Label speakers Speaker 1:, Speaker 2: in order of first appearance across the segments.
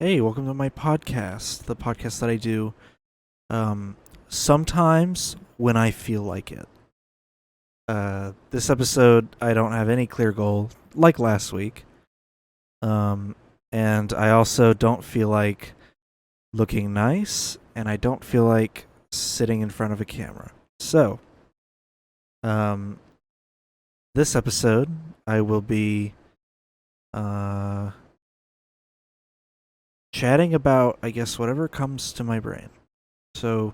Speaker 1: Hey, welcome to my podcast, the podcast that I do sometimes when I feel like it. This episode, I don't have any clear goal, like last week. Um, and I also don't feel like looking nice, and I don't feel like sitting in front of a camera. So, um, this episode, I will be uh, chatting about, I guess, whatever comes to my brain. So,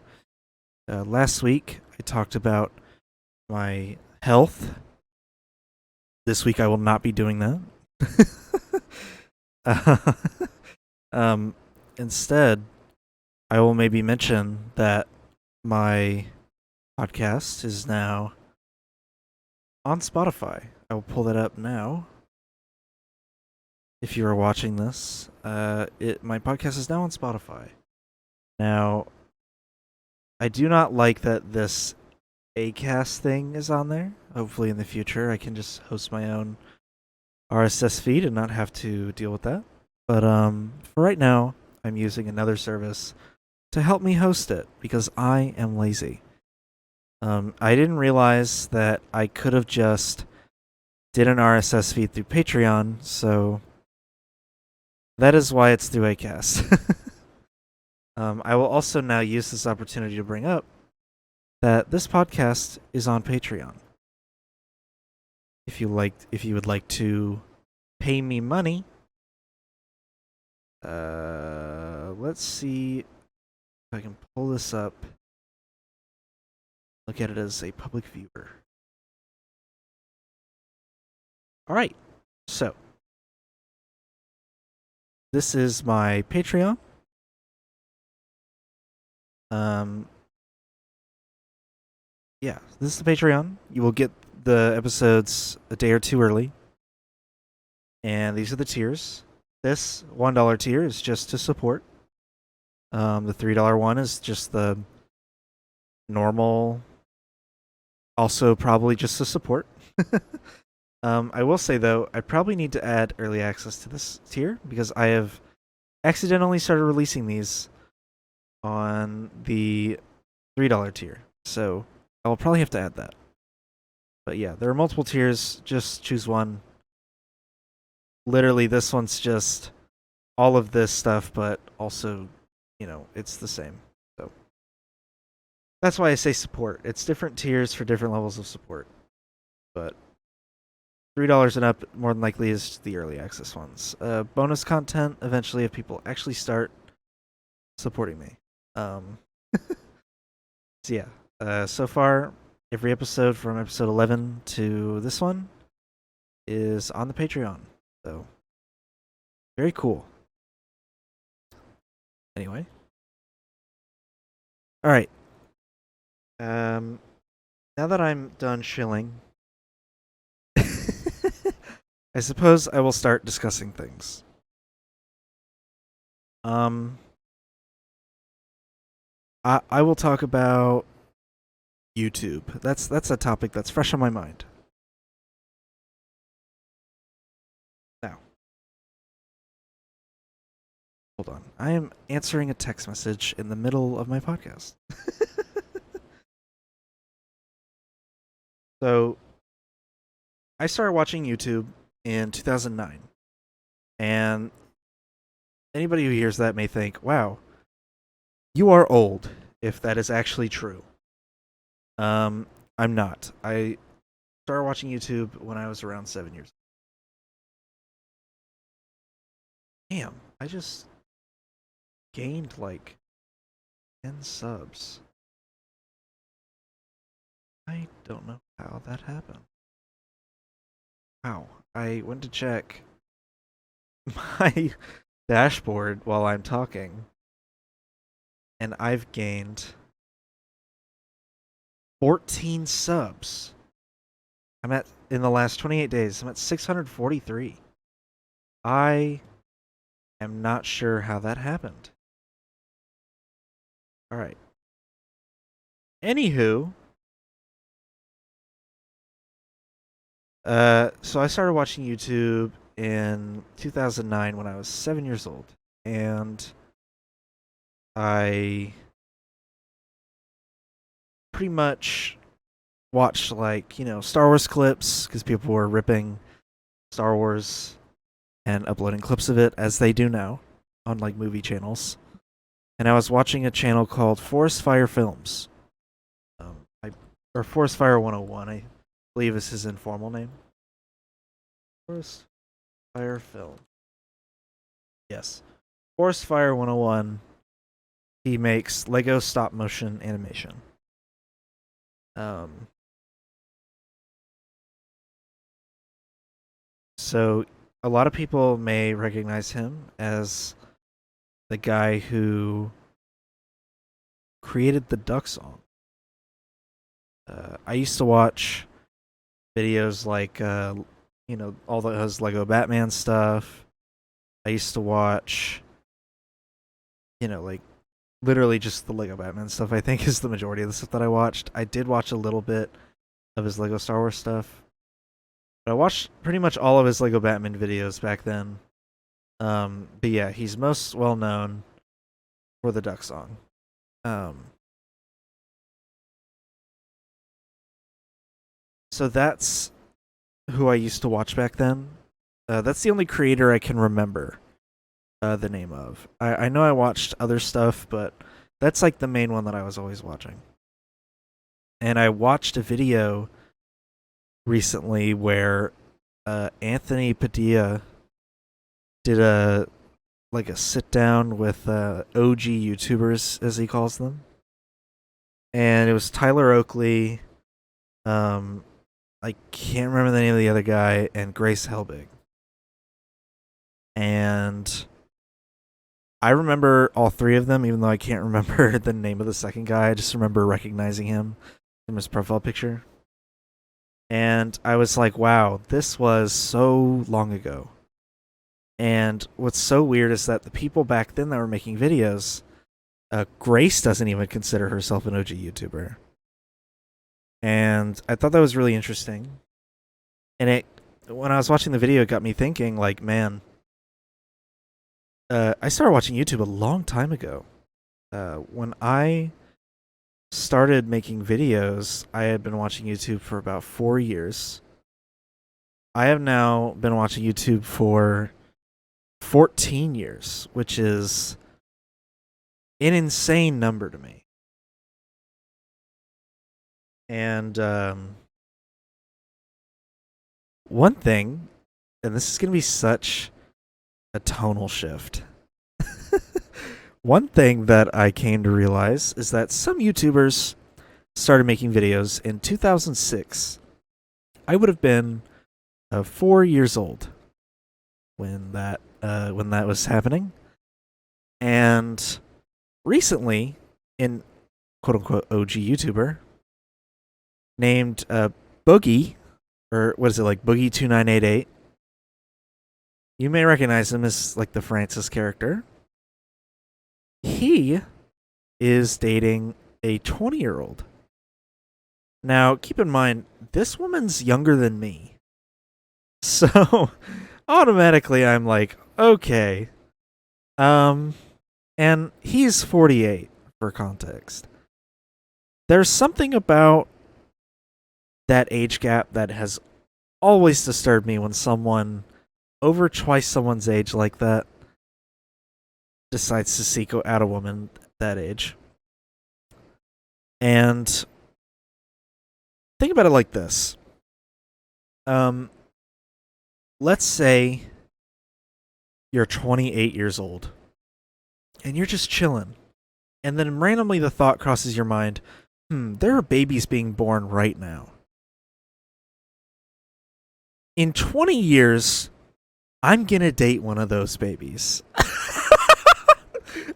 Speaker 1: last week, I talked about my health. This week, I will not be doing that. uh, um, Instead, I will maybe mention that my podcast is now on Spotify. I will pull that up now. If you are watching this, my podcast is now on Spotify. Now, I do not like that this Acast thing is on there. Hopefully, in the future, I can just host my own RSS feed and not have to deal with that. But for right now, I'm using another service to help me host it because I am lazy. I didn't realize that I could have just did an RSS feed through Patreon, so that is why it's through Acast. I will also now use this opportunity to bring up that this podcast is on Patreon. If you would like to pay me money, let's see if I can pull this up. Look at it as a public viewer. All right, so this is my Patreon. Um, yeah, this is the Patreon. You will get the episodes a day or two early, and these are the tiers. This $1 tier is just to support. The $3 one is just the normal, also probably just to support. I will say though, I probably need to add early access to this tier because I have accidentally started releasing these on the $3 tier. So I will probably have to add that. But yeah, there are multiple tiers. Just choose one. Literally, this one's just all of this stuff, but also, it's the same. So that's why I say support. It's different tiers for different levels of support. But $3 and up, more than likely, is the early access ones. Bonus content eventually if people actually start supporting me. So yeah, so far every episode from episode 11 to this one is on the Patreon. So very cool. Anyway, all right. Now that I'm done shilling, I suppose I will start discussing things. I will talk about YouTube. That's a topic that's fresh on my mind. Now, hold on. I am answering a text message in the middle of my podcast. So, I started watching YouTube in 2009. And anybody who hears that may think, wow, you are old, if that is actually true. I'm not. I started watching YouTube when I was around 7 years old. Damn, I just gained like 10 subs. I don't know how that happened. Wow, I went to check my dashboard while I'm talking, and I've gained 14 subs. In the last 28 days, I'm at 643. I am not sure how that happened. All right. Anywho, so I started watching YouTube in 2009 when I was 7 years old, and I pretty much watched, like, Star Wars clips because people were ripping Star Wars and uploading clips of it as they do now on like movie channels. And I was watching a channel called Forest Fire Films, or Forest Fire 101, I believe is his informal name. Forest Fire Film. Yes. Forest Fire 101. He makes Lego stop motion animation. So a lot of people may recognize him as the guy who created the Duck Song. I used to watch videos like, all his Lego Batman stuff. I used to watch, like literally just the Lego Batman stuff, I think, is the majority of the stuff that I watched. I did watch a little bit of his Lego Star Wars stuff. But I watched pretty much all of his Lego Batman videos back then. But yeah, he's most well known for the Duck Song. So that's who I used to watch back then. That's the only creator I can remember the name of. I know I watched other stuff, but that's like the main one that I was always watching. And I watched a video recently where Anthony Padilla did a sit down with OG YouTubers, as he calls them. And it was Tyler Oakley, I can't remember the name of the other guy, and Grace Helbig. And I remember all three of them, even though I can't remember the name of the second guy. I just remember recognizing him from his profile picture. And I was like, wow, this was so long ago. And what's so weird is that the people back then that were making videos, Grace doesn't even consider herself an OG YouTuber. And I thought that was really interesting. And when I was watching the video, it got me thinking, like, man, I started watching YouTube a long time ago. When I started making videos, I had been watching YouTube for about 4 years. I have now been watching YouTube for 14 years, which is an insane number to me. And one thing, and this is going to be such a tonal shift. One thing that I came to realize is that some YouTubers started making videos in 2006. I would have been 4 years old when that was happening. And recently, in quote-unquote OG YouTuber named Boogie, or what is it, like Boogie2988. You may recognize him as like the Francis character. He is dating a 20-year-old. Now, keep in mind, this woman's younger than me. So, automatically I'm like, okay. And he's 48, for context. There's something about that age gap that has always disturbed me when someone over twice someone's age like that decides to seek out a woman that age. And think about it like this. Let's say you're 28 years old and you're just chilling. And then randomly the thought crosses your mind, there are babies being born right now. In 20 years, I'm gonna date one of those babies.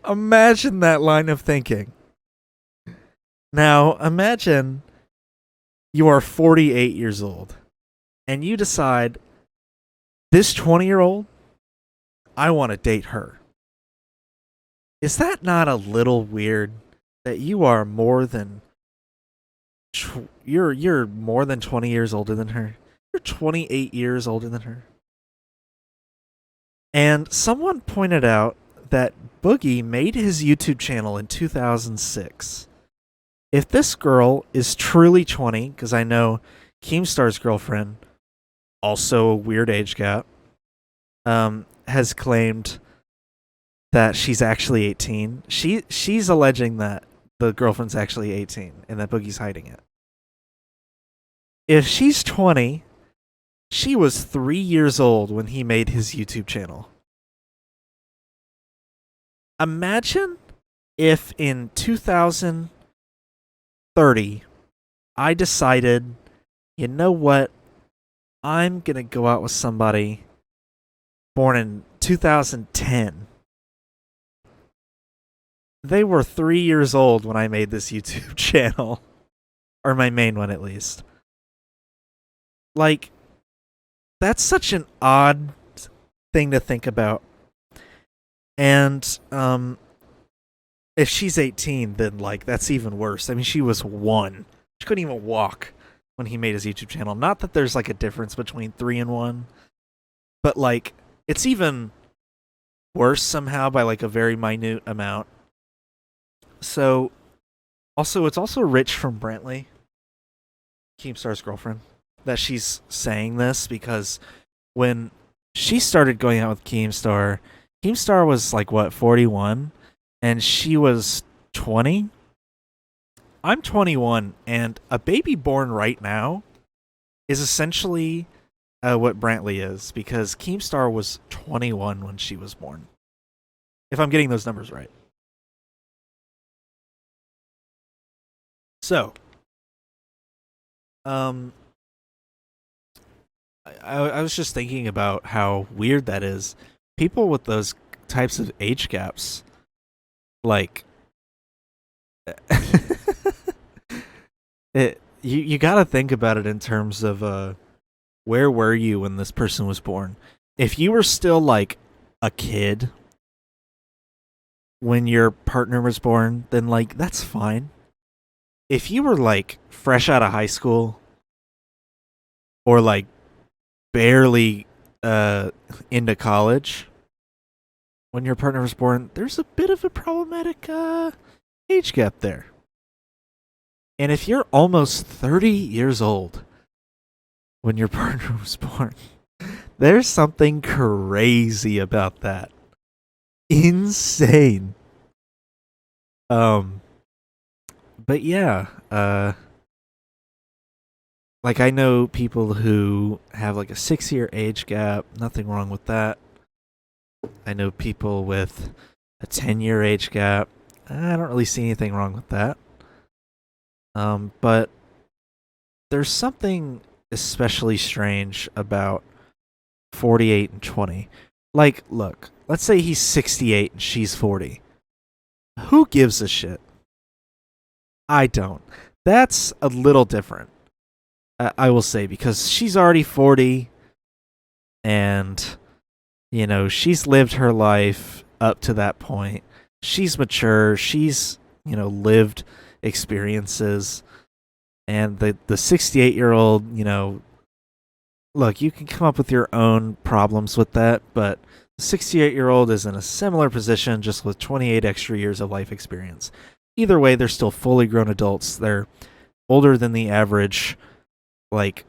Speaker 1: Imagine that line of thinking. Now, imagine you are 48 years old and you decide, this 20-year-old, I want to date her. Is that not a little weird that you are more than you're more than 20 years older than her? You're 28 years older than her. And someone pointed out that Boogie made his YouTube channel in 2006. If this girl is truly 20, because I know Keemstar's girlfriend, also a weird age gap, has claimed that she's actually 18. She's alleging that the girlfriend's actually 18 and that Boogie's hiding it. If she's 20, she was 3 years old when he made his YouTube channel. Imagine if in 2030 I decided, you know what, I'm going to go out with somebody born in 2010. They were 3 years old when I made this YouTube channel. Or my main one, at least. Like, that's such an odd thing to think about. And if she's 18, then, like, that's even worse. I mean, she was 1. She couldn't even walk when he made his YouTube channel. Not that there's, like, a difference between 3 and 1. But, like, it's even worse somehow by, like, a very minute amount. So, also, it's also rich from Brantley, Keemstar's girlfriend, that she's saying this, because when she started going out with Keemstar, Keemstar was like, what, 41? And she was 20? I'm 21, and a baby born right now is essentially what Brantley is, because Keemstar was 21 when she was born. If I'm getting those numbers right. So, I was just thinking about how weird that is. People with those types of age gaps, like, you got to think about it in terms of where were you when this person was born? If you were still like a kid when your partner was born, then like that's fine. If you were like fresh out of high school or like barely into college when your partner was born, there's a bit of a problematic age gap there. And if you're almost 30 years old when your partner was born, there's something crazy about that. Insane. But yeah, like I know people who have like a 6-year age gap, nothing wrong with that. I know people with a 10-year age gap. I don't really see anything wrong with that. But there's something especially strange about 48 and 20. Like, look, let's say he's 68 and she's 40. Who gives a shit? I don't. That's a little different, I will say, because she's already 40 and, you know, she's lived her life up to that point. She's mature. She's, you know, lived experiences. And the 68-year-old, you know, look, you can come up with your own problems with that, but the 68-year-old is in a similar position, just with 28 extra years of life experience. Either way, they're still fully grown adults. They're older than the average, like,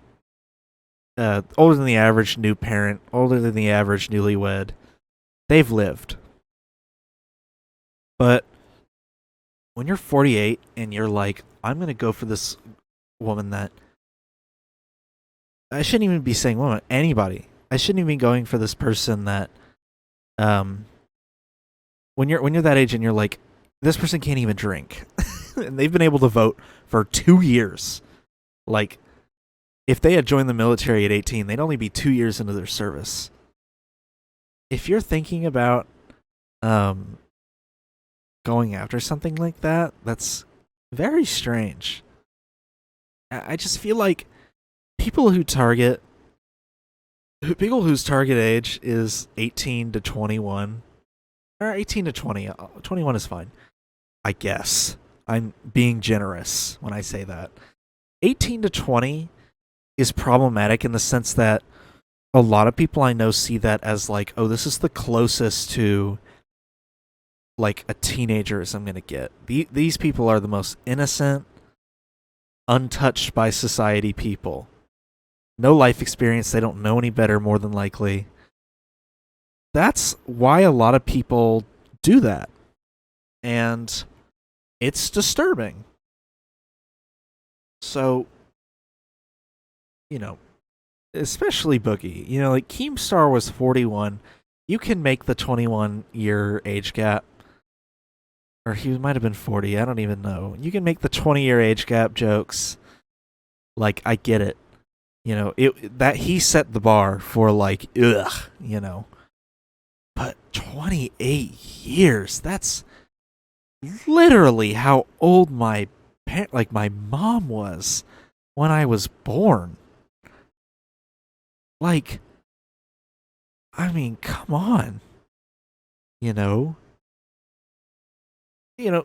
Speaker 1: older than the average new parent, older than the average newlywed. They've lived. But when you're 48 and you're like, I'm going to go for this woman that, I shouldn't even be saying woman, anybody. I shouldn't even be going for this person that, when you're that age and you're like, this person can't even drink. And they've been able to vote for 2 years. Like, if they had joined the military at 18, they'd only be 2 years into their service. If you're thinking about going after something like that, that's very strange. I just feel like people whose target age is 18 to 21, or 18 to 20, 21 is fine, I guess. I'm being generous when I say that. 18 to 20 is problematic in the sense that a lot of people I know see that as like, oh, this is the closest to like a teenager as I'm gonna get. These people are the most innocent, untouched by society people. No life experience. They don't know any better, more than likely. That's why a lot of people do that. And it's disturbing. So, you know, especially Boogie. You know, like Keemstar was 41. You can make the 21-year age gap. Or he might have been 40. I don't even know. You can make the 20-year age gap jokes. Like, I get it. You know, that he set the bar for like, ugh, you know. But 28 years, that's literally how old my mom was when I was born. Like, I mean, come on. You know?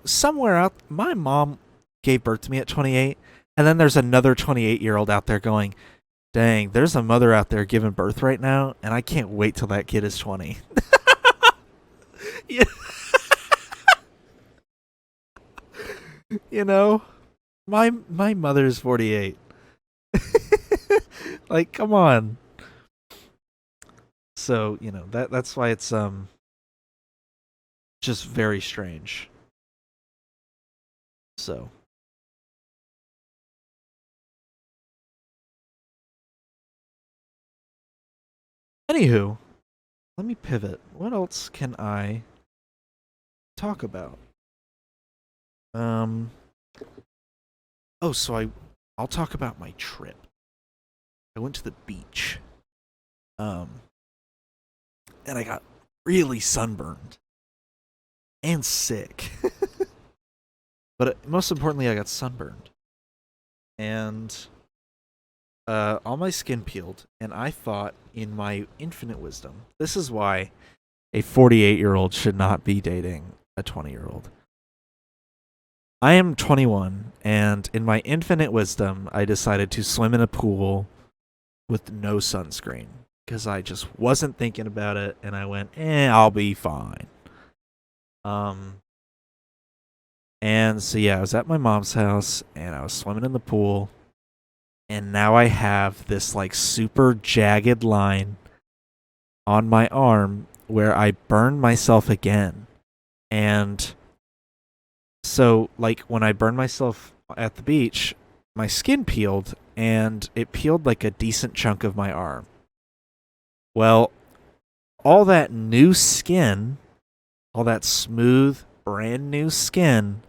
Speaker 1: Somewhere out, my mom gave birth to me at 28, and then there's another 28-year-old out there going, dang, there's a mother out there giving birth right now, and I can't wait till that kid is 20. Yeah. You know, my mother's 48. Like, come on. So, that's why it's just very strange. So, anywho, let me pivot. What else can I talk about? Oh, so I'll talk about my trip. I went to the beach. And I got really sunburned and sick. But most importantly, I got sunburned. And all my skin peeled, and I thought, in my infinite wisdom, this is why a 48-year-old should not be dating a 20-year-old. I am 21, and in my infinite wisdom, I decided to swim in a pool with no sunscreen because I just wasn't thinking about it, and I went, I'll be fine. And so yeah, I was at my mom's house, and I was swimming in the pool, and now I have this like super jagged line on my arm where I burned myself again. And so, like, when I burned myself at the beach, my skin peeled, and it peeled like a decent chunk of my arm. Well, all that new skin, all that smooth, brand new skin,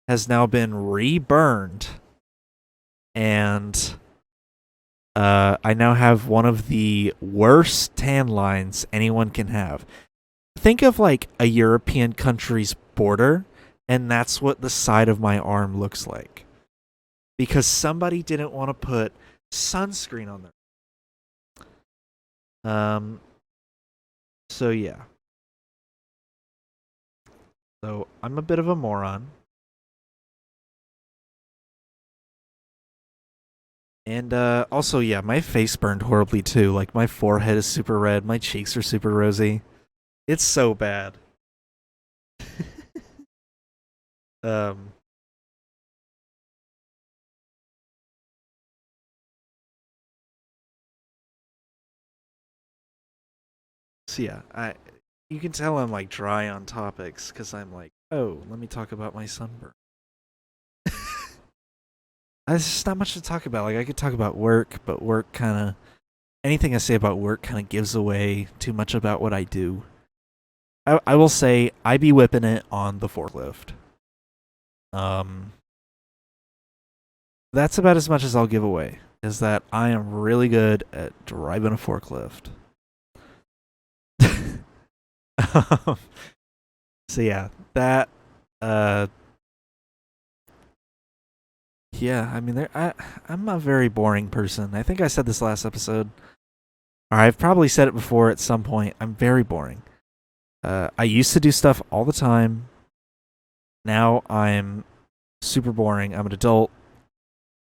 Speaker 1: has now been reburned. And I now have one of the worst tan lines anyone can have. Think of like a European country's border, and that's what the side of my arm looks like. Because somebody didn't want to put sunscreen on there. So yeah. So I'm a bit of a moron. And also, yeah, my face burned horribly too. Like, my forehead is super red, my cheeks are super rosy. It's so bad. um, so yeah, you can tell I'm like dry on topics because I'm like, oh, let me talk about my sunburn. There's just not much to talk about. Like, I could talk about work, but work kind of, anything I say about work kind of gives away too much about what I do. I will say I be whipping it on the forklift. Um, that's about as much as I'll give away. Is that I am really good at driving a forklift. So yeah, that yeah, I mean, I'm a very boring person. I think I said this last episode, or I've probably said it before at some point. I'm very boring. I used to do stuff all the time. Now I'm super boring. I'm an adult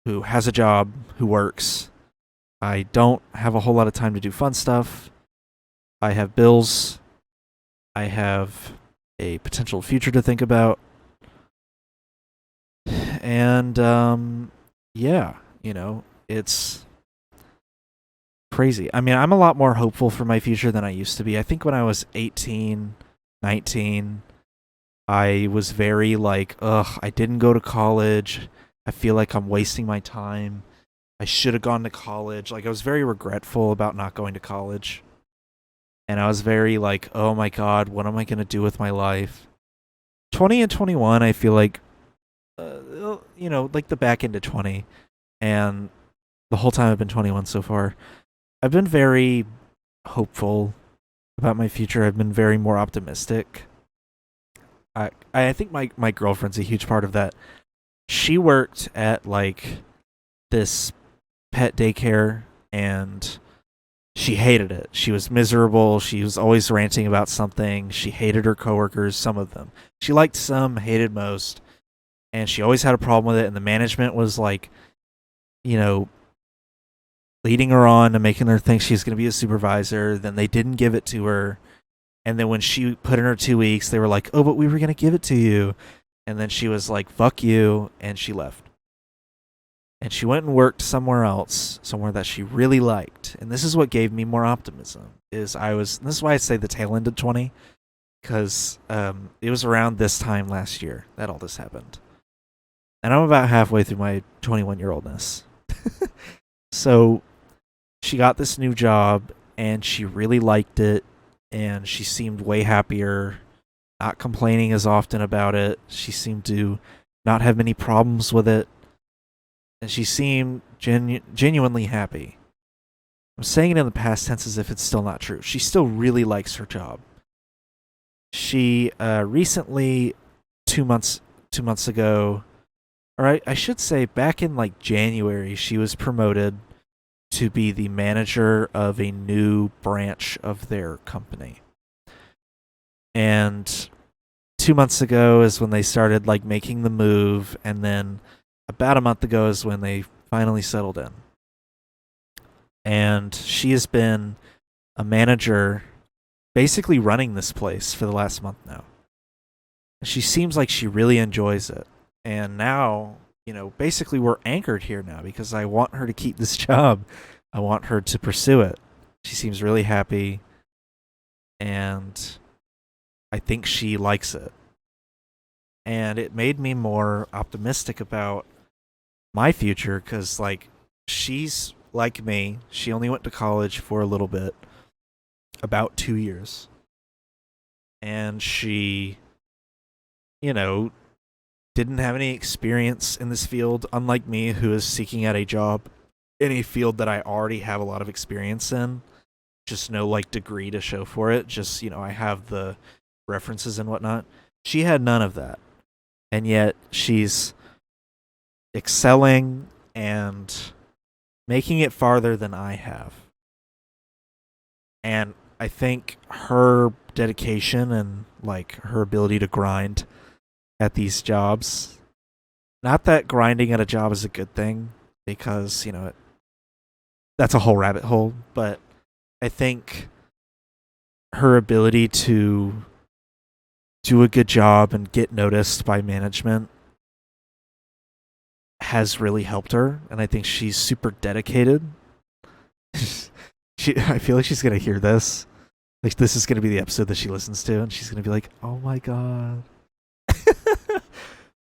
Speaker 1: who has a job, who works. I don't have a whole lot of time to do fun stuff. I have bills. I have a potential future to think about. And yeah, it's crazy. I mean, I'm a lot more hopeful for my future than I used to be. I think when I was 18, 19, I was very like, ugh, I didn't go to college. I feel like I'm wasting my time. I should have gone to college. Like, I was very regretful about not going to college. And I was very like, oh my God, what am I going to do with my life? 20 and 21, I feel like, like the back end of 20. And the whole time I've been 21 so far, I've been very hopeful about my future. I've been very more optimistic. I think my girlfriend's a huge part of that. She worked at like this pet daycare and she hated it. She was miserable. She was always ranting about something. She hated her coworkers, some of them. She liked some, hated most, and she always had a problem with it. And the management was like, you know, leading her on and making her think she's going to be a supervisor. Then they didn't give it to her. And then when she put in her 2 weeks, they were like, oh, but we were going to give it to you. And then she was like, fuck you. And she left. And she went and worked somewhere else, somewhere that she really liked. And this is what gave me more optimism. This is why I say the tail end of 20, because it was around this time last year that all this happened. And I'm about halfway through my 21-year-oldness. So she got this new job and she really liked it. And she seemed way happier, not complaining as often about it. She seemed to not have many problems with it. And she seemed genuinely happy. I'm saying it in the past tense as if it's still not true. She still really likes her job. She recently, 2 months ago, or I should say back in like January, she was promoted to be the manager of a new branch of their company. And 2 months ago is when they started like making the move, and then about a month ago is when they finally settled in. And she has been a manager basically running this place for the last month now. She seems like she really enjoys it. And now, basically we're anchored here now because I want her to keep this job. I want her to pursue it. She seems really happy. And I think she likes it. And it made me more optimistic about my future because, like, she's like me. She only went to college for a little bit, about 2 years. And she, didn't have any experience in this field, unlike me, who is seeking out a job in a field that I already have a lot of experience in. Just no, like, degree to show for it. Just, I have the references and whatnot. She had none of that. And yet she's excelling and making it farther than I have. And I think her dedication and like her ability to grind at these jobs, not that grinding at a job is a good thing because, that's a whole rabbit hole, but I think her ability to do a good job and get noticed by management has really helped her, and I think she's super dedicated. I feel like she's gonna hear this. Like, this is gonna be the episode that she listens to, and she's gonna be like, "Oh my God."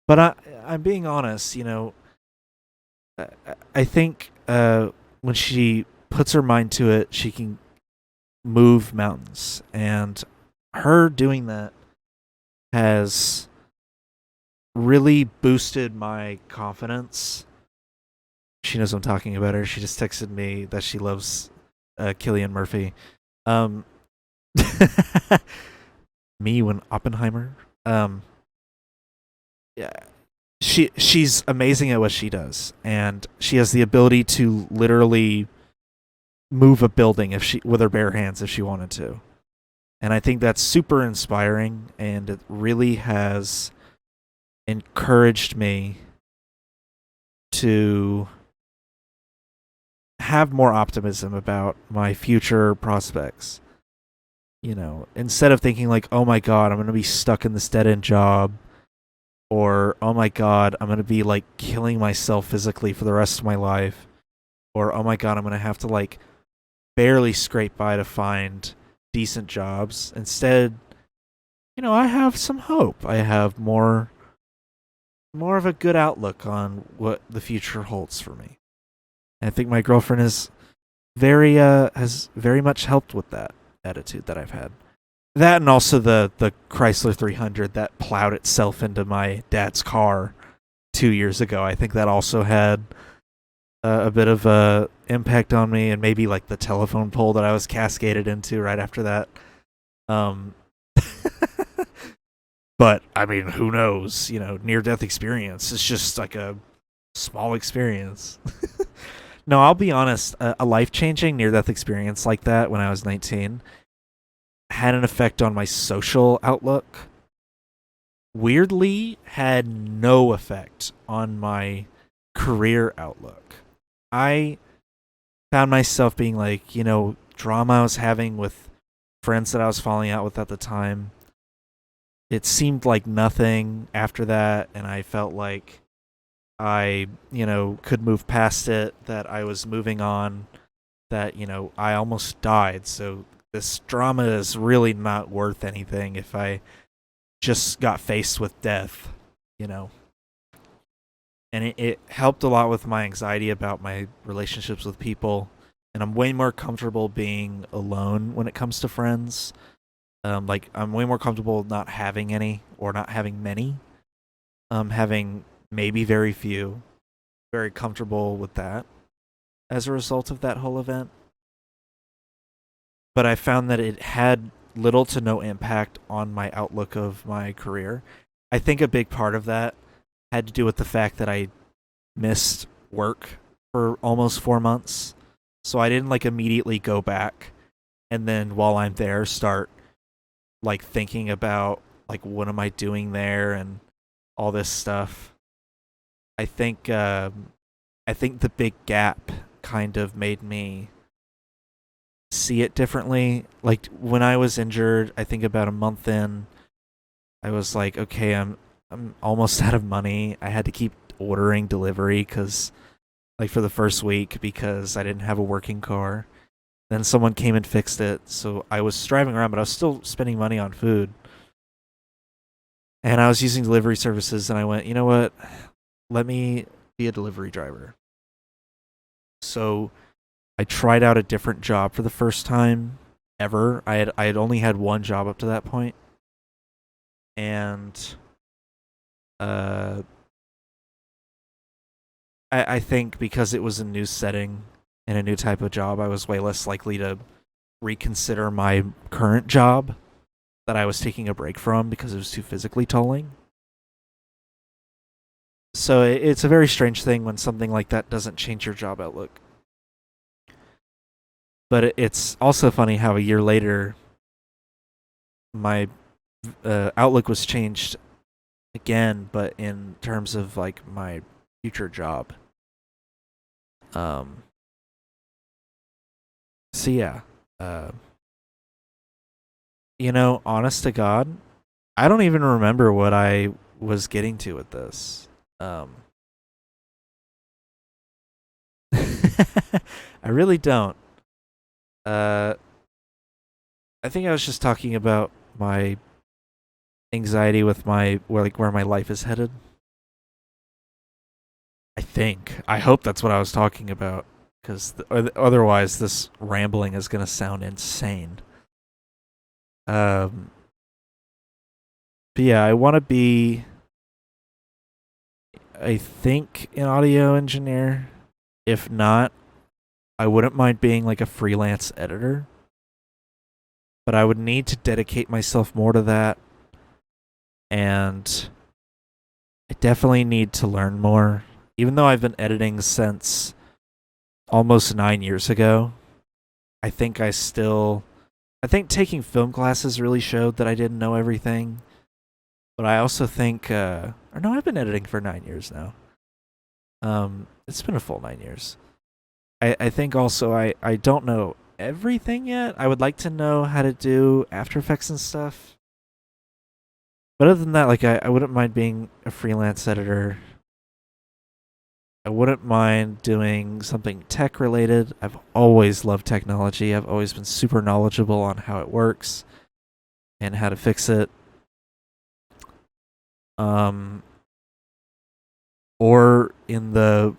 Speaker 1: But I'm being honest. I think when she puts her mind to it, she can move mountains, and her doing that has really boosted my confidence. She knows I'm talking about her. She just texted me that she loves Cillian Murphy. Me when Oppenheimer. Yeah, she's amazing at what she does, and she has the ability to literally move a building with her bare hands if she wanted to. And I think that's super inspiring, and it really has encouraged me to have more optimism about my future prospects. instead of thinking like, oh my god, I'm going to be stuck in this dead end job, or oh my god, I'm going to be like killing myself physically for the rest of my life, or oh my god, I'm going to have to like barely scrape by to find decent jobs. Instead, I have some hope. I have more of a good outlook on what the future holds for me. And I think my girlfriend is has very much helped with that attitude that I've had. That and also the Chrysler 300 that plowed itself into my dad's car 2 years ago. I think that also had a bit of a impact on me, and maybe like the telephone pole that I was cascaded into right after that. Um, but I mean, who knows? Near death experience. It's just like a small experience. No, I'll be honest. A life changing near death experience like that when I was 19 had an effect on my social outlook. Weirdly, had no effect on my career outlook. I found myself being like, drama I was having with friends that I was falling out with at the time. It seemed like nothing after that, and I felt like I, could move past it, that I was moving on, that, I almost died. So this drama is really not worth anything if I just got faced with death, you know. And it helped a lot with my anxiety about my relationships with people. And I'm way more comfortable being alone when it comes to friends. Like, I'm way more comfortable not having any or not having many. Having maybe very few. Very comfortable with that as a result of that whole event. But I found that it had little to no impact on my outlook of my career. I think a big part of that had to do with the fact that I missed work for almost 4 months. So I didn't like immediately go back and then while I'm there start like thinking about like what am I doing there and all this stuff. I think the big gap kind of made me see it differently. Like when I was injured, I think about a month in, I was like, okay, I'm almost out of money. I had to keep ordering delivery cuz like for the first week because I didn't have a working car. Then someone came and fixed it. So I was driving around, but I was still spending money on food. And I was using delivery services and I went, you know what? Let me be a delivery driver. So I tried out a different job for the first time ever. I had only had one job up to that point. And I think because it was a new setting and a new type of job, I was way less likely to reconsider my current job that I was taking a break from because it was too physically tolling. So it's a very strange thing when something like that doesn't change your job outlook. But it's also funny how a year later, my outlook was changed again, but in terms of like my future job. So yeah, honest to God, I don't even remember what I was getting to with this. I really don't. I think I was just talking about my anxiety with my where my life is headed. I hope that's what I was talking about because otherwise this rambling is going to sound insane. But yeah, I want to be, I think, an audio engineer. If not, I wouldn't mind being like a freelance editor. But I would need to dedicate myself more to that. And I definitely need to learn more. Even though I've been editing since almost 9 years ago, I think taking film classes really showed that I didn't know everything. But I also think, or no, I've been editing for 9 years now. It's been a full 9 years. I think also I don't know everything yet. I would like to know how to do After Effects and stuff. But other than that, like I wouldn't mind being a freelance editor. I wouldn't mind doing something tech related. I've always loved technology. I've always been super knowledgeable on how it works and how to fix it. Or in the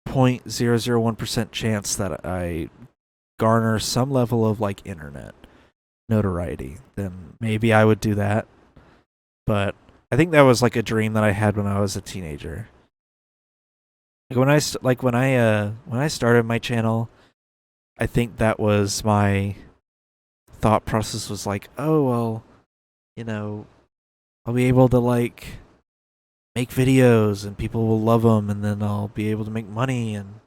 Speaker 1: 0.001% chance that I garner some level of like internet notoriety, then maybe I would do that. But I think that was like a dream that I had when I was a teenager. Like when I started my channel, I think that was my thought process was like, oh well, you know, I'll be able to like make videos and people will love them, and then I'll be able to make money. And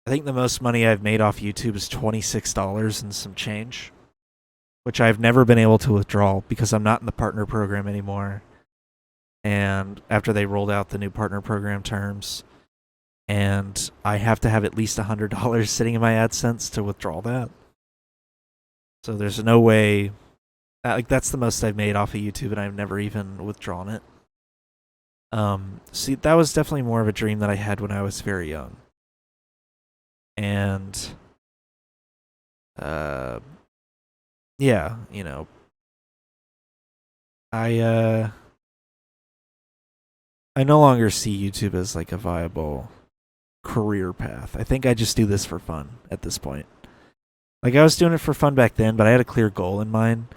Speaker 1: I think the most money I've made off YouTube is $26 and some change, which I've never been able to withdraw because I'm not in the partner program anymore. And after they rolled out the new partner program terms, and I have to have at least $100 sitting in my AdSense to withdraw that. So there's no way. Like that's the most I've made off of YouTube, and I've never even withdrawn it. See, that was definitely more of a dream that I had when I was very young, and yeah, you know, I I no longer see YouTube as like a viable career path. I think I just do this for fun at this point. Like I was doing it for fun back then, but I had a clear goal in mind.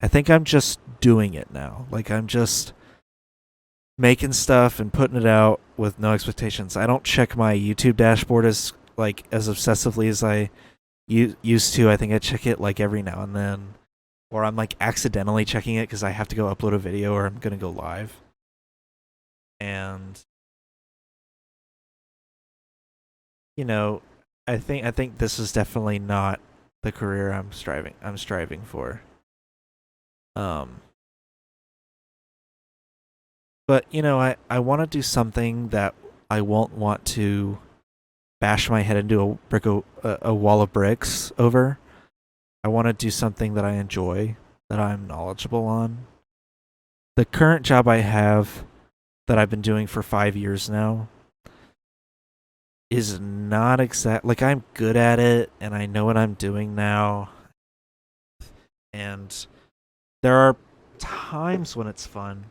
Speaker 1: I think I'm just doing it now. Like I'm just making stuff and putting it out with no expectations. I don't check my YouTube dashboard as like as obsessively as I used to. I think I check it like every now and then, or I'm like accidentally checking it because I have to go upload a video or I'm gonna go live. And you know, I think this is definitely not the career I'm striving for. Um, but you know, I want to do something that I won't want to bash my head into a wall of bricks over. I want to do something that I enjoy, that I'm knowledgeable on. The current job I have that I've been doing for 5 years now is not exact. Like I'm good at it, and I know what I'm doing now. And there are times when it's fun.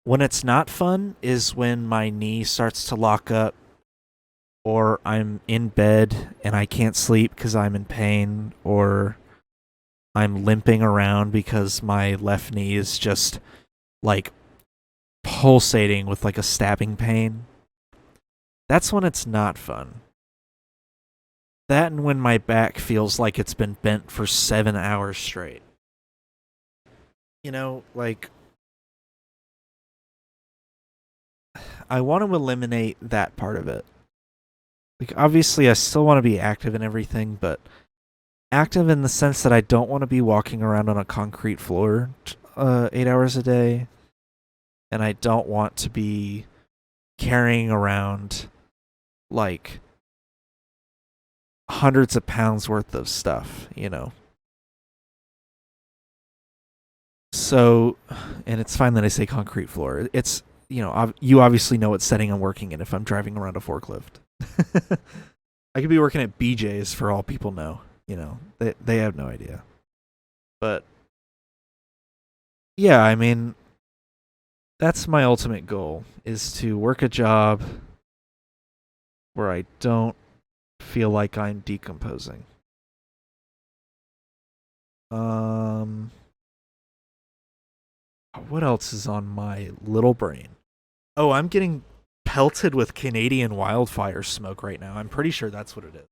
Speaker 1: When it's not fun is when my knee starts to lock up, or I'm in bed and I can't sleep because I'm in pain, or I'm limping around because my left knee is just like pulsating with like a stabbing pain. That's when it's not fun. That and when my back feels like it's been bent for 7 hours straight. You know, like I want to eliminate that part of it. Like obviously I still want to be active and everything, but active in the sense that I don't want to be walking around on a concrete floor 8 hours a day, and I don't want to be carrying around like hundreds of pounds worth of stuff, you know. So, and it's fine that I say concrete floor. It's, you know, you obviously know what setting I'm working in if I'm driving around a forklift. I could be working at BJ's for all people know. You know, they have no idea. But yeah, I mean, that's my ultimate goal is to work a job where I don't feel like I'm decomposing. Um what else is on my little brain? Oh, I'm getting pelted with Canadian wildfire smoke right now. I'm pretty sure that's what it is.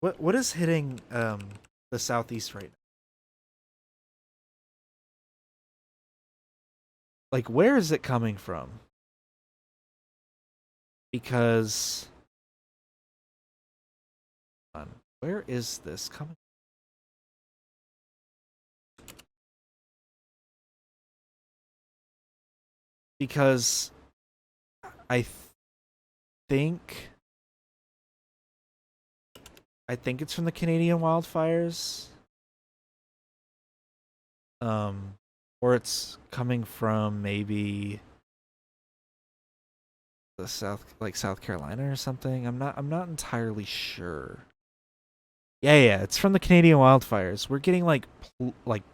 Speaker 1: What is hitting the southeast right now? Like where is it coming from? Because where is this coming? Because I think I think it's from the Canadian wildfires. Um, or it's coming from maybe the South Carolina or something. I'm not entirely sure. Yeah, it's from the Canadian wildfires. We're getting like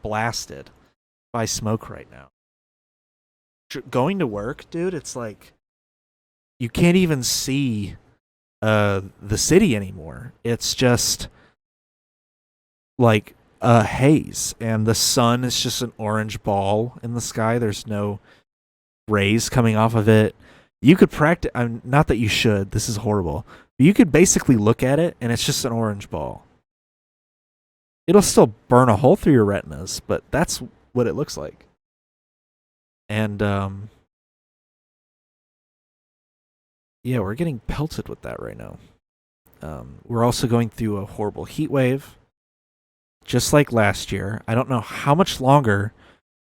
Speaker 1: blasted by smoke right now. Going to work, dude, it's like you can't even see the city anymore. It's just like a haze, and the sun is just an orange ball in the sky. There's no rays coming off of it. You could practice. Not that you should. This is horrible. But you could basically look at it, and it's just an orange ball. It'll still burn a hole through your retinas, but that's what it looks like. And yeah, we're getting pelted with that right now. We're also going through a horrible heat wave, just like last year. I don't know how much longer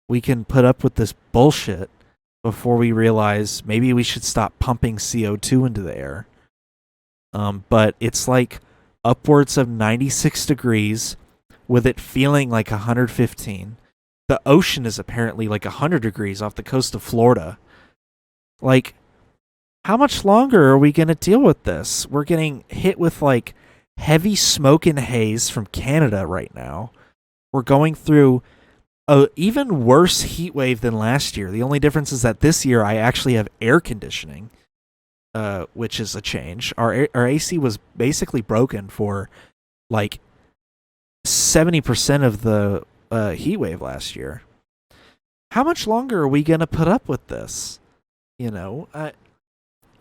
Speaker 1: we can put up with this bullshit before we realize maybe we should stop pumping CO2 into the air. But it's like upwards of 96 degrees with it feeling like 115. The ocean is apparently like 100 degrees off the coast of Florida. Like, how much longer are we going to deal with this? We're getting hit with like heavy smoke and haze from Canada right now. We're going through a even worse heat wave than last year. The only difference is that this year I actually have air conditioning, which is a change. Our AC was basically broken for like 70% of the heat wave last year. How much longer are we going to put up with this? You know,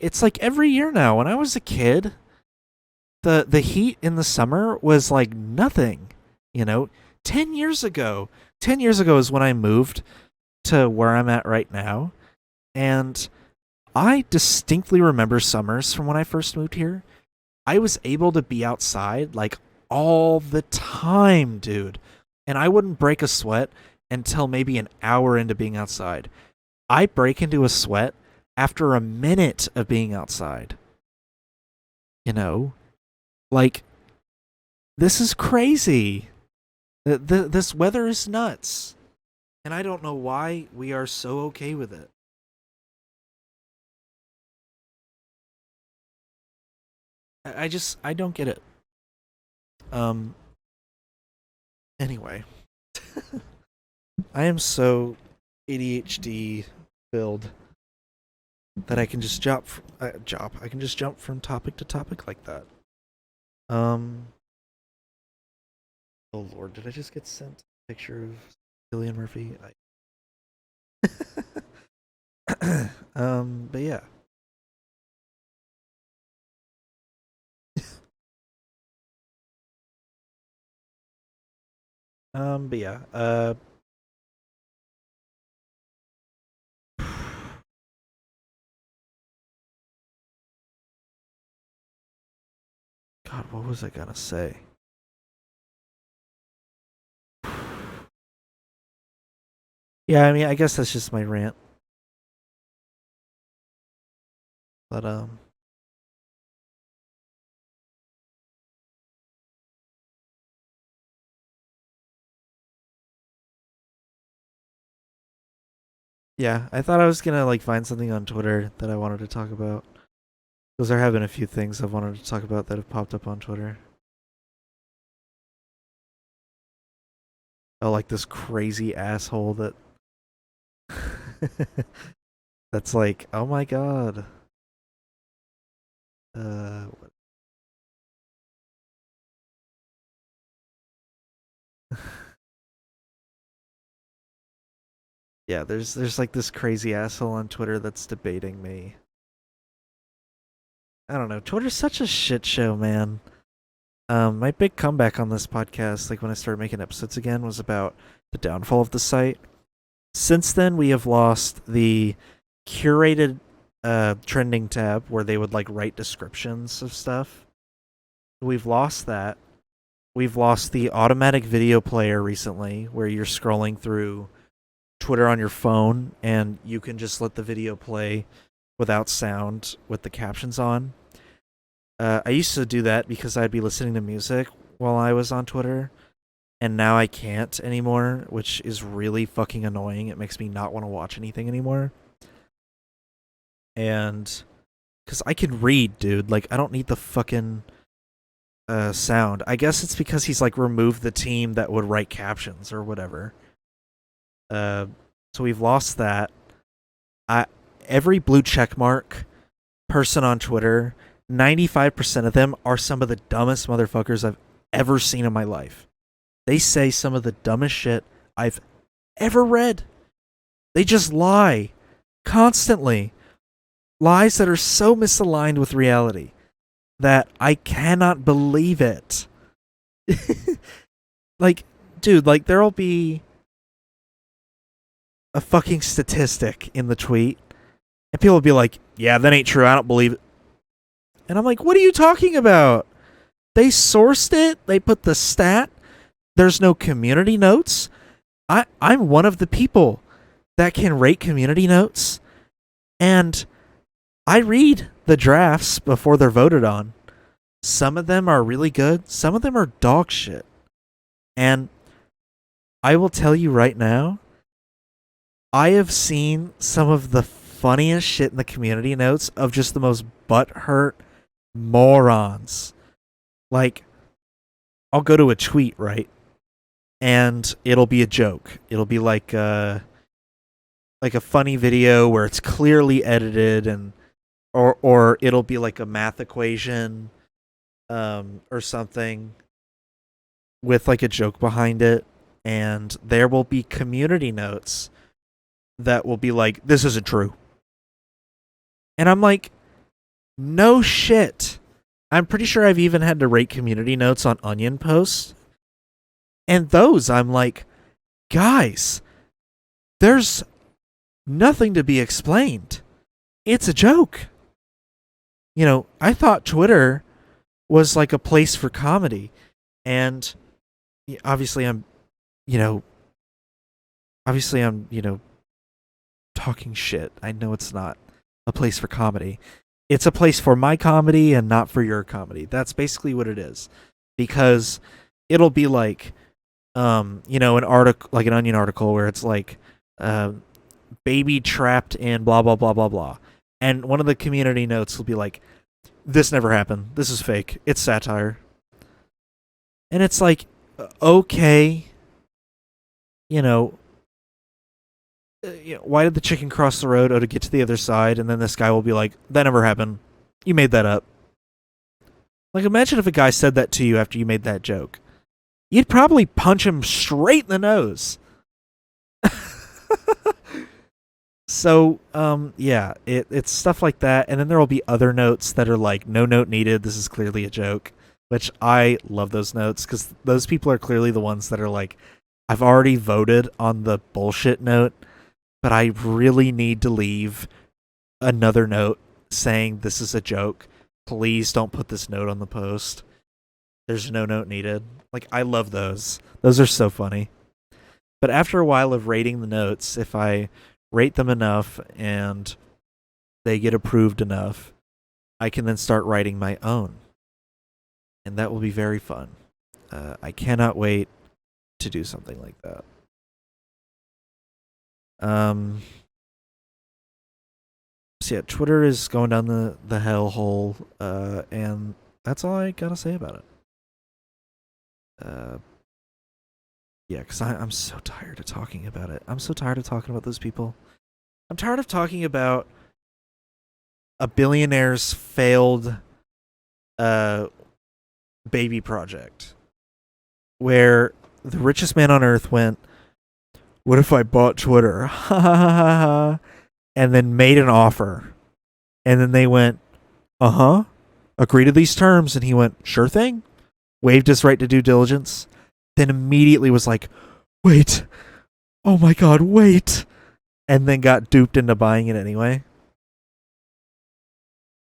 Speaker 1: it's like every year now. When I was a kid, the heat in the summer was like nothing. You know, 10 years ago is when I moved to where I'm at right now, and I distinctly remember summers from when I first moved here. I was able to be outside like all the time, dude, and I wouldn't break a sweat until maybe an hour into being outside. I break into a sweat after a minute of being outside. You know, like, this is crazy. This weather is nuts, and I don't know why we are so okay with it. I don't get it. Um. Anyway, I am so ADHD filled that I can just I can just jump from topic to topic like that. Um. Oh Lord, did I just get sent a picture of Cillian Murphy? But yeah. But yeah. God, what was I gonna say? Yeah, I mean, I guess that's just my rant. But yeah, I thought I was gonna like find something on Twitter that I wanted to talk about. Because there have been a few things I've wanted to talk about that have popped up on Twitter. Oh, like this crazy asshole that that's like, oh my god. Uh, yeah, there's like this crazy asshole on Twitter that's debating me. I don't know. Twitter's such a shit show, man. My big comeback on this podcast, like when I started making episodes again, was about the downfall of the site. Since then, we have lost the curated trending tab where they would like write descriptions of stuff. We've lost that. We've lost the automatic video player recently, where you're scrolling through Twitter on your phone and you can just let the video play without sound with the captions on. I used to do that because I'd be listening to music while I was on Twitter, and now I can't anymore, which is really fucking annoying. It makes me not want to watch anything anymore. And because I can read, dude, like I don't need the fucking sound. I guess it's because he's like removed the team that would write captions or whatever. So we've lost that. I Every blue check mark person on Twitter, 95% of them are some of the dumbest motherfuckers I've ever seen in my life. They say some of the dumbest shit I've ever read. They just lie constantly. Lies that are so misaligned with reality that I cannot believe it. Like, dude, like there'll be a fucking statistic in the tweet, and people will be like, yeah, that ain't true. I don't believe it. And I'm like, what are you talking about? They sourced it. They put the stat. There's no community notes. I'm one of the people that can rate community notes, and I read the drafts before they're voted on. Some of them are really good. Some of them are dog shit. And I will tell you right now, I have seen some of the funniest shit in the community notes of just the most butthurt morons. Like, I'll go to a tweet, right? And it'll be a joke. It'll be like a funny video where it's clearly edited, and or it'll be like a math equation or something with like a joke behind it, and there will be community notes that will be like, this isn't true. And I'm like, no shit. I'm pretty sure I've even had to rate community notes on Onion posts. And those, I'm like, guys, there's nothing to be explained. It's a joke. You know, I thought Twitter was like a place for comedy. And obviously I'm talking shit. I know it's not a place for comedy. It's a place for my comedy and not for your comedy. That's basically what it is. Because it'll be like, an article, like an Onion article where it's like, baby trapped in blah, blah, blah, blah, blah. And one of the community notes will be like, this never happened. This is fake. It's satire. And it's like, okay, why did the chicken cross the road? Oh, to get to the other side. And then this guy will be like, that never happened. You made that up. Like, imagine if a guy said that to you after you made that joke. You'd probably punch him straight in the nose. So, yeah, it's stuff like that. And then there will be other notes that are like, no note needed. This is clearly a joke. Which I love those notes because those people are clearly the ones that are like, I've already voted on the bullshit note, but I really need to leave another note saying this is a joke. Please don't put this note on the post. There's no note needed. Like, I love those. Those are so funny. But after a while of rating the notes, if I rate them enough and they get approved enough, I can then start writing my own. And that will be very fun. I cannot wait to do something like that. So yeah, Twitter is going down the hellhole, and that's all I gotta say about it. Yeah, because I'm so tired of talking about it. I'm so tired of talking about those people. I'm tired of talking about a billionaire's failed baby project where the richest man on earth went, what if I bought Twitter? And then made an offer. And then they went, agree to these terms. And he went, sure thing. Waived his right to due diligence. Then immediately was like, wait. Oh my God, wait. And then got duped into buying it anyway.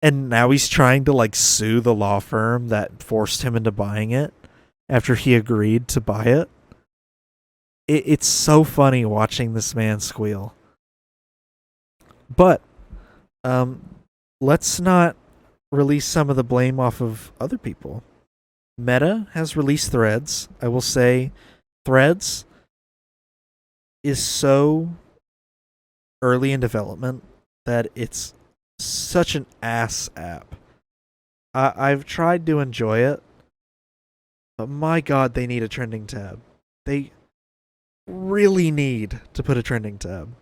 Speaker 1: And now he's trying to like sue the law firm that forced him into buying it after he agreed to buy it. It's so funny watching this man squeal. But let's not release some of the blame off of other people. Meta has released Threads. I will say Threads is so early in development that it's such an ass app. I've tried to enjoy it, but my god, they need a trending tab. They really need to put a trending tab.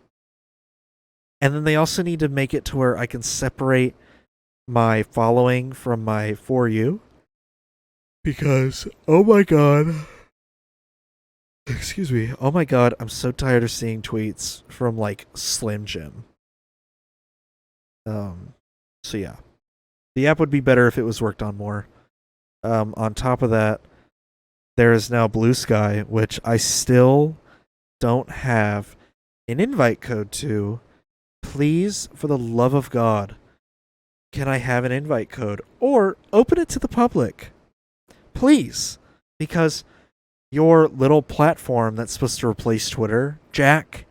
Speaker 1: And then they also need to make it to where I can separate my following from my For You. Because, oh my god. Excuse me. Oh my god, I'm so tired of seeing tweets from like Slim Jim. So yeah. The app would be better if it was worked on more. On top of that, there is now Blue Sky, which I still don't have an invite code to. Please, for the love of God, can I have an invite code? Or open it to the public. Please. Because your little platform that's supposed to replace Twitter, Jack,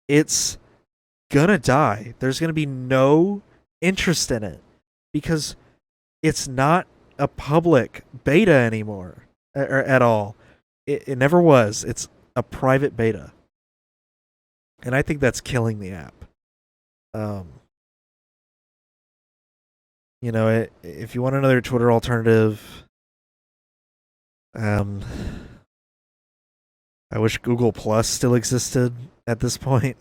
Speaker 1: it's gonna die. There's gonna be no interest in it because it's not a public beta anymore at all. It never was. It's a private beta. And I think that's killing the app. If you want another Twitter alternative, I wish Google Plus still existed at this point.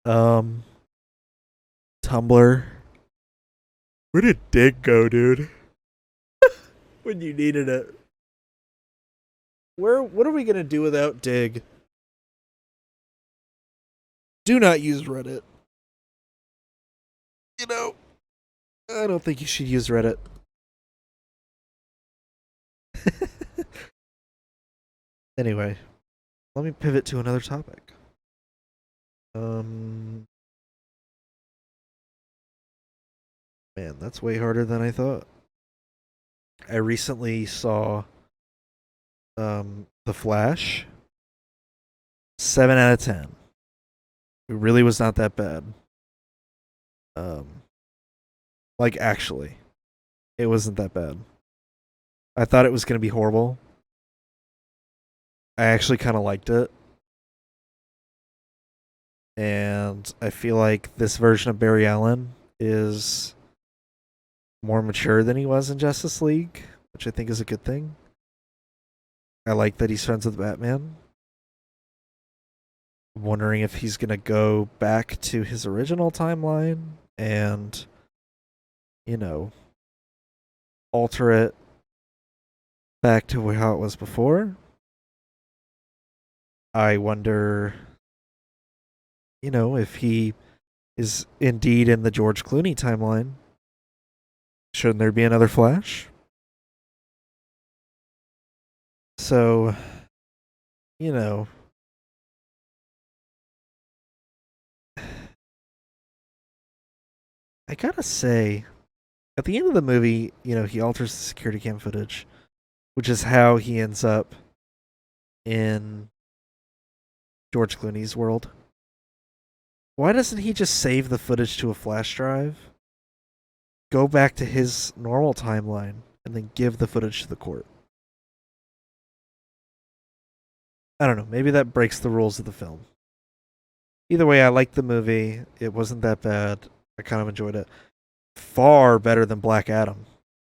Speaker 1: Tumblr. Where did Dig go, dude? When you needed it. What are we gonna do without Dig? Do not use Reddit. I don't think you should use Reddit. Anyway, let me pivot to another topic. Man, that's way harder than I thought. I recently saw The Flash. 7 out of 10. It really was not that bad. Like actually, it wasn't that bad. I thought it was going to be horrible. I actually kind of liked it. And I feel like this version of Barry Allen is more mature than he was in Justice League, which I think is a good thing. I like that he's friends with Batman. I'm wondering if he's going to go back to his original timeline and, alter it back to how it was before. I wonder, if he is indeed in the George Clooney timeline. Shouldn't there be another Flash? So, I gotta say, at the end of the movie, he alters the security cam footage, which is how he ends up in George Clooney's world. Why doesn't he just save the footage to a flash drive, go back to his normal timeline, and then give the footage to the court? I don't know. Maybe that breaks the rules of the film. Either way, I liked the movie. It wasn't that bad. I kind of enjoyed it. Far better than Black Adam.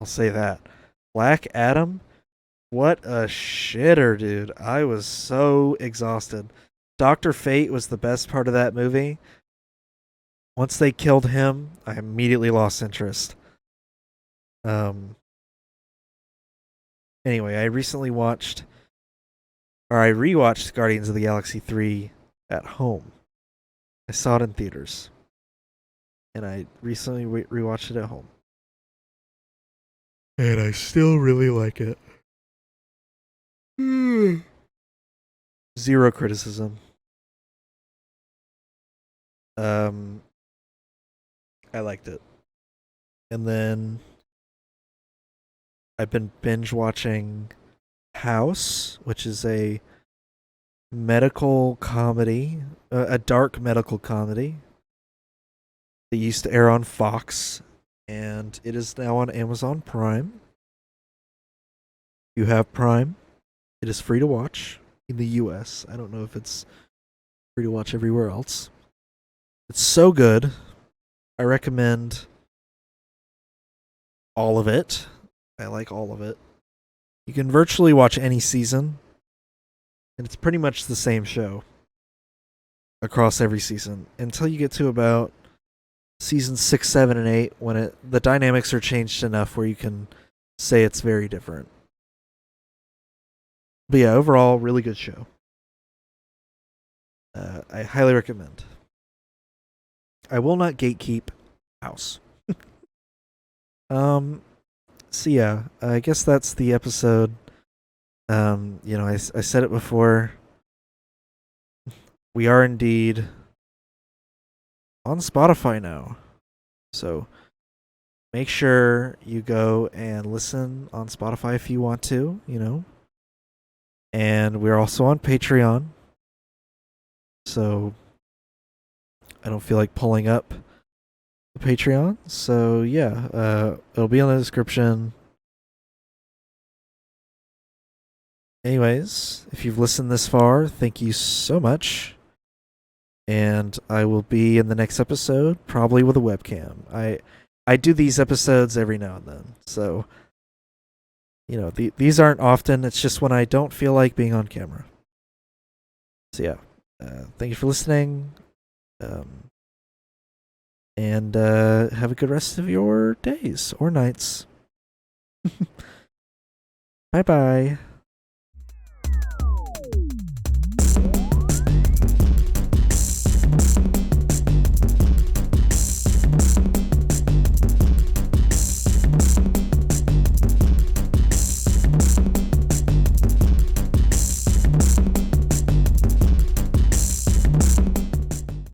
Speaker 1: I'll say that. Black Adam? What a shitter, dude. I was so exhausted. Dr. Fate was the best part of that movie. Once they killed him, I immediately lost interest. Anyway, I rewatched Guardians of the Galaxy 3 at home. I saw it in theaters. And I recently rewatched it at home. And I still really like it. Zero criticism. I liked it. And then I've been binge watching House, which is a medical comedy, a dark medical comedy. They used to air on Fox, and it is now on Amazon Prime. You have Prime. It is free to watch in the US. I don't know if it's free to watch everywhere else. It's so good. I recommend all of it. I like all of it. You can virtually watch any season, and it's pretty much the same show across every season until you get to about season 6, 7, and 8 when the dynamics are changed enough where you can say it's very different. But yeah, overall, really good show. I highly recommend. I will not gatekeep House. So yeah, I guess that's the episode. I said it before. We are indeed on Spotify now. So make sure you go and listen on Spotify if you want to, And we're also on Patreon. So I don't feel like pulling up the Patreon. So yeah, it'll be on the description. Anyways, if you've listened this far, thank you so much. And I will be in the next episode, probably with a webcam. I do these episodes every now and then. So, these aren't often. It's just when I don't feel like being on camera. So yeah, thank you for listening. And have a good rest of your days or nights. Bye-bye.